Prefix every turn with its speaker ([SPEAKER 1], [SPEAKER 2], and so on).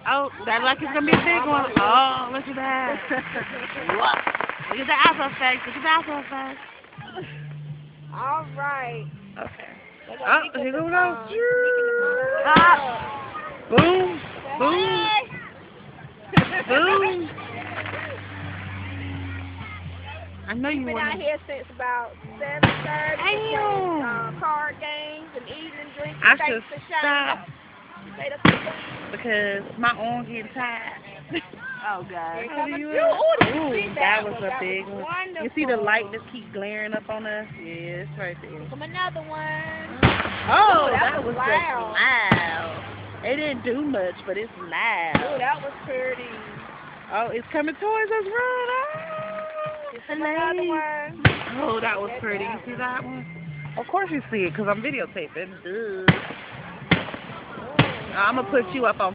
[SPEAKER 1] Oh, that like it's gonna be a big one. Oh, look at that. What? Look at the after effects. Look at the after effects.
[SPEAKER 2] All right.
[SPEAKER 1] Okay.
[SPEAKER 2] They're
[SPEAKER 1] Oh,
[SPEAKER 2] gonna
[SPEAKER 1] here
[SPEAKER 2] get
[SPEAKER 1] we
[SPEAKER 2] the,
[SPEAKER 1] go.
[SPEAKER 2] Ah.
[SPEAKER 1] Boom. Boom. Boom. I know you
[SPEAKER 2] We've been
[SPEAKER 1] want
[SPEAKER 2] out
[SPEAKER 1] to.
[SPEAKER 2] here since about 7:30.
[SPEAKER 1] Damn.
[SPEAKER 2] Card games and eating and drinking.
[SPEAKER 1] I
[SPEAKER 2] Thanks
[SPEAKER 1] should
[SPEAKER 2] for
[SPEAKER 1] stop
[SPEAKER 2] shouting.
[SPEAKER 1] because my arm getting tired.
[SPEAKER 2] Oh, God.
[SPEAKER 1] Ooh, that was a big one.
[SPEAKER 2] Wonderful.
[SPEAKER 1] You see the light just keep glaring up on us? Yeah, it's right there.
[SPEAKER 2] From another one.
[SPEAKER 1] Oh,
[SPEAKER 2] Ooh,
[SPEAKER 1] that was
[SPEAKER 2] loud.
[SPEAKER 1] just loud. It didn't do much, but it's loud.
[SPEAKER 2] Oh, that was pretty.
[SPEAKER 1] Oh, it's coming towards us, run!
[SPEAKER 2] From another one.
[SPEAKER 1] Oh, that was pretty. You see that one? Of course you see it, because I'm videotaping. Duh. I'm going to put you up on